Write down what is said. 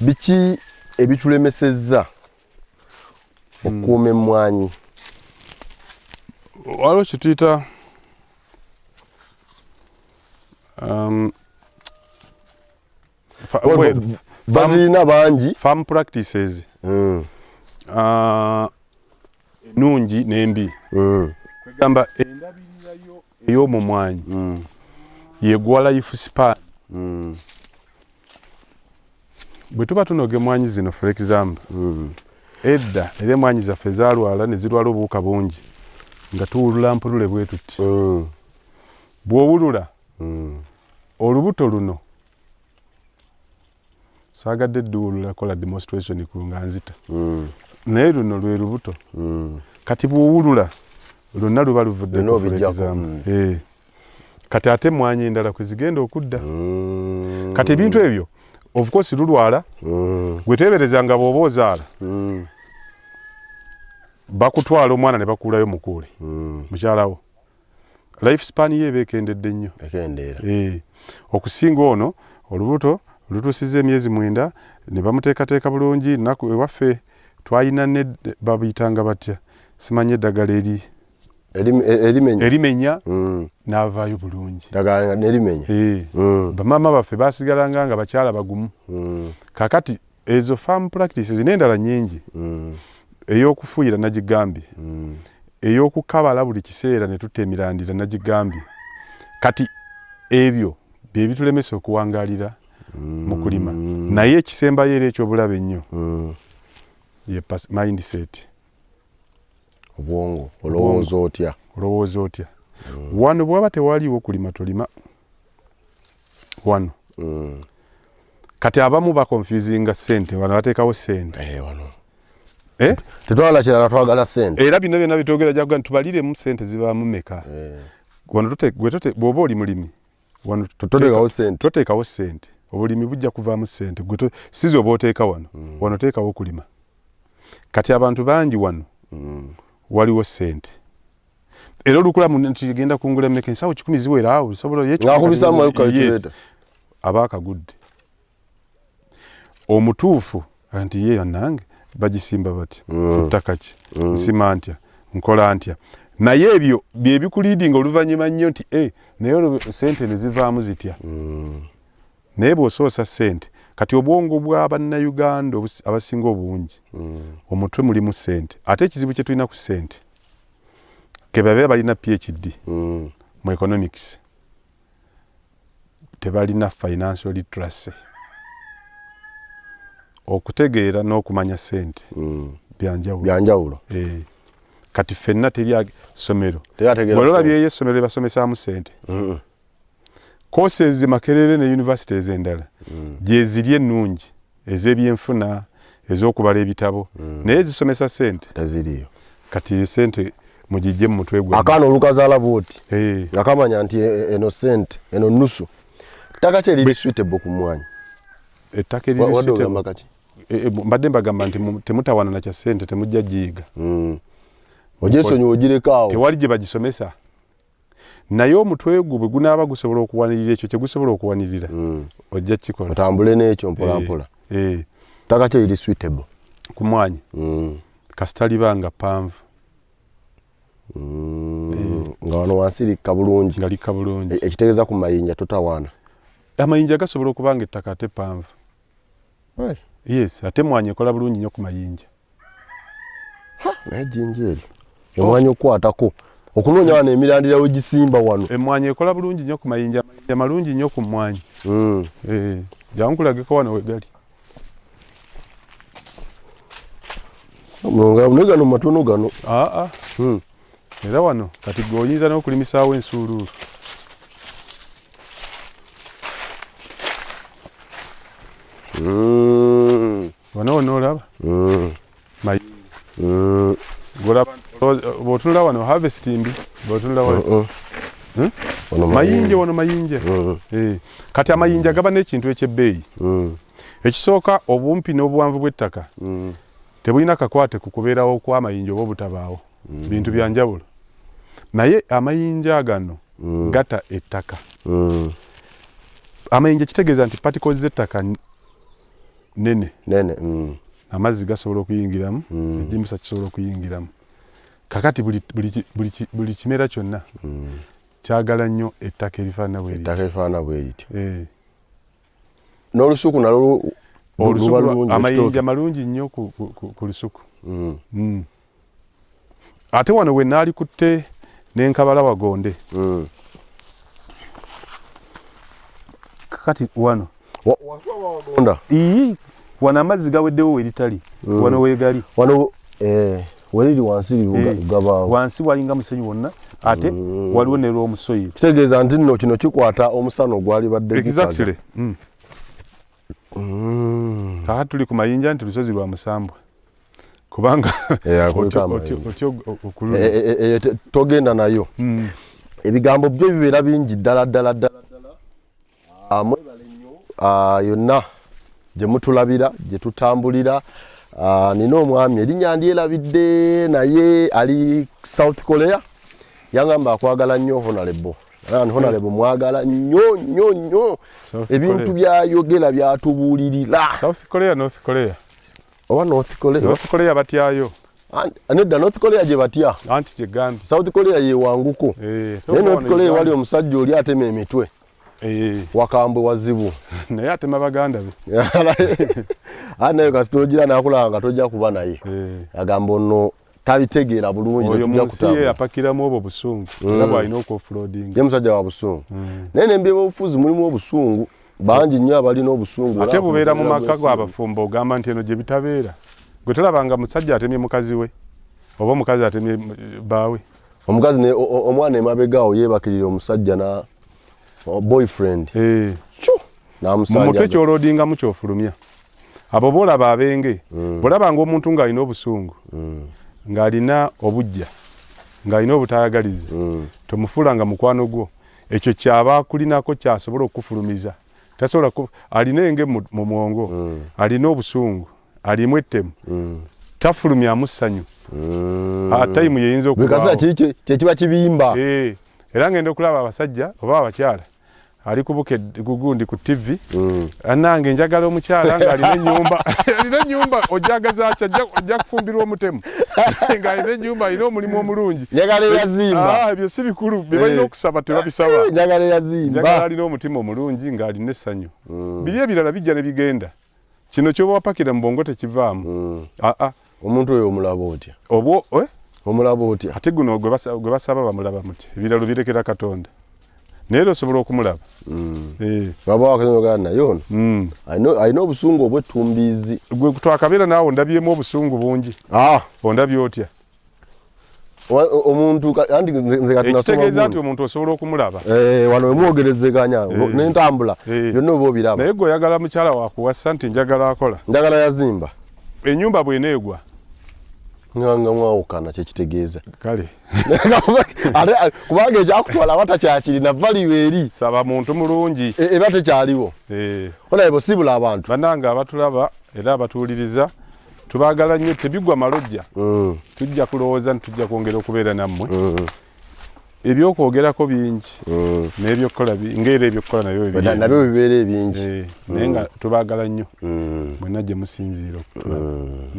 Biki ebitulemesezza okuuma emmwanyi? Waliwo kituyita bazirina bangi farm practices nungi nembi kwegamba endabirirayo ey'omumwanyi yegwa life span bwe tuba tunoga emmwanyi zino for example edda era emmwanyi zaffe zaalwala ne zirwala obuwuka bungi nga tuwulula mpulule bwe tuti bw'owulula olubuto luno saagadde dduwulula kola demonstration ku nga nzita naye luno lwe lubuto kati bw'owulula lwonna luba luvudde kati ate emmwanyi endala kwe zigenda okudda kati ebintu ebyo of course lulwala gwe teeberezanga bw'oba ozaala bakutwala omwana ne bakuulayo mukuule mukyalawo life span ye beekendedde nnyo okusinga ono olubuto lutuusiza emyezi 9 ne bamuteekateeka bulungi naku ewaffe twayina ne babiyitanga batya simanye eddagala erimenya n'avaayo bulungi bamama baffe baasigalanga nga bakyala bagumu kakati ezo farm practices n'endala nnyingi ey'okufuuyira nagigambye ey'okukabala buli kiseera ne tutta emirandira nagigambye kati ebyo bye bitulemesa okuwangaalira mu kulima naye ekisembayo era ekyobulabe ennyo ye mindset obwongo olowooza otya wano bwaba tewaliwo kulima tolima wano kati abamu bakonfusinga ssente wano bateekawo ssente tetwala kirala twagala ssente era bino byonna bitwogera jaga tubaliremu ssente zibaamu meka wano bw'oba oli mulimi wano toteekawo ssente obulimi bujja kuvaamu ssente sizi oba oteeka wano teekawo kulima kati abantu bangi wano waliwo ssente era olukulamu nti genda kungula mmeka ensawo 10 ziwera awo aba akagudde omutuufu anti ye nange bagisimba bati ttaka ki nsima ntya nkola ntya naye ebyo bye bikuliidinga oluvannyuma nnyo nti naye ssente ne zivaamu zitya naye bw'osoosa ssente kati obwongo bw'abannayuganda abasinga obungi omutwe mulimu ssente ate ekizibu kye tulina ku ssente ke babe balina PhD mu economics tebalina financial literacy okutegeera n'okumanya ssente byanjawulo kati ffenna teri ssomero olabyeyo essomero libasomesaamu ssente courses Makerere ne universities endala gye ziri ennungi ez'ebyenfuna ez'okubala ebitabo naye zisomesa ssente taziriyo kati ssente mugijje mu mutwe gwe akaana olukazaala bwoti nga kamanya nti eno ssente eno nusu ttaka kye liri suitable ku mmwanyi ettaka eriri suitable mbadde mbagamba nti temutawana na kya ssente temujja giyiga ogyesonyiwa ogirekaawo tewali gye bagisomesa naye omutwe gwo bwe gunaaba gusobola okuwanirira ekyo kye gusobola okuwanirira ojja kikola otambule n'ekyo mpolampola ttaka kye liri suitable ku mmwanyi kasita libanga panvu nga wano wansi likka bulungi nga likka bulungi ekitegeeza ku mayinja totawaana amayinja gasobola okubanga ettaka ate panvu yes ate mmwanyi ekola bulungi nnyo ku mayinja naye jinja eryo emmwanyi okukwatako okunoonya wano emirandira we gisimba wano emmwanyi ekola bulungi nnyo ku mayinja malungi nnyo ku mmwanyi jankulageko wano we gali naye gano matono gano era wano kati gwe oyinza n'okulimisaawo ensuuluulu wano onoolaba bw'otunula wano harvesting bw'otunula wano mayinje wano mayinje kati amayinja gaba n'ekintu ekyebbeeyi ekisooka obumpi n'obuwanvu bw'ettaka tebulina kakwate ku kubeerawo kw'amayinja oba obutabaawo bintu bya njawulo naye amayinja gano gata ettaka amayinja kitegeeza nti particles z'ettaka nene amazzi gasobola okuyingiramu ejimusa kisobola okuyingiramu kakati buli kimera kyonna kyagala nnyo ettaka erifaanana bwerityo n'olusuku nalwo amayinja malungi nnyo ku lusuku ate wano we naali kutte n'enkabala wagonde kakati wano wano amazzi gaweddewo weritali wano wegali weliri wansi gabaawo wansi walinga musenyu wonna ate waliwo ne lw'omusoyi kitegeeza nti nno kino kikwata omusana ogwali badde exactly kakati tuli ku mayinja nti lusozi lwa Musambwa kubanga togenda nayo ebigambo byo bibeera bingi ddala yonna gye mutulabira gye tutambulira nina omwami erinnya ndyerabidde naye ali South Korea yangamba akwagala nnyo Honorable mwagala nnyo ebintu byayogera byatubuulirira South Korea North Korea oba North Korea batyayo nedda North Korea gye batya anti gye gambi South Korea ye wanguko naye North Korea wali omusajja oli atema emitwe wakambwe wazibu naye atema baganda be naye kasitogira nakulaba nga tojja kuba naye agamba ono tabitegeera bulungi oyo munsi ye apakiramu obwo busungu era bw'alina oku-offroading ye musajja wa busungu naye n'ebyobufuzi mulimu obusungu bangi nnyo abalina obusungu ate bubeera mu maka g'abafumbo ogamba nti eno gye bitabeera gwe tolabanga musajja atemye mukazi we oba omukazi atemye baawe omukazi omwana emabegaawo yeebakirira omusajja na boyfriend mu mutwe ky'oloodingamu ky'ofulumya abo boolaba abenge bolabanga omuntu ng'alina obusungu ng'alina obujja ng'alina obutaagalizi tomufuulanga mukwano gwo ekyo kyaba akulinako kyasobola okufulumiza tasobola alina enge mu mwongo alina obusungu alimu ettemu tafulumyamu ssanyu tayimu yeyinza okubaawo kyekiba kibimba era ngenda okulaba abasajja oba abakyala ali kubuke gugundi ku TV anange njagala omukyala ng'alina ennyumba ojagaza ajja kufumbirwa omutemu ng'alina ennyumba alina omulimu omulungi njagala eyazimba ebyo si bikulu bye balina okusaba tebabisaba njagala eyazimba njagala alina omutima omulungi ng'alina essanyu biri ebirala bijja ne bigenda kino kyoba wapakira mu bwongo tekivaamu omuntu oyo omulaba otya omulaba otya ate guno gwe basaba bamulaba mutya ebiralo birekera Katonda naye osobola okumulaba baba wakanogana naye ono alina obusungu obw'ettumbiizi gwe twakabeera naawe ondabyemu obusungu bungi ondabye otya omuntu anti nze kati ekitegeeza nti omuntu osobola okumulaba wano wemwogerezeganya n'entambula byonna oba obiraba naye gwe oyagala mukyala wakuwasa nti njagala akola njagala yazimba ennyumba bw'eneegwa nga mwawukana kyekitegeeza kale kubanga ekyakutwala aba takyakirina valiyo eri saba muntu mulungi eba tekyaliwo onaye bosibula abantu bannange abatulaba era abatuwuliriza tubaagala nnyo tebigwa malojja tujja kulowooza ntujja kwongera okubeera nammwe ebyokwogerako bingi n'ebyokukola ng'era ebyokukola nabyo bibeera ebingi naye nga tubaagala nnyo mwenna gye musinziira okutulaba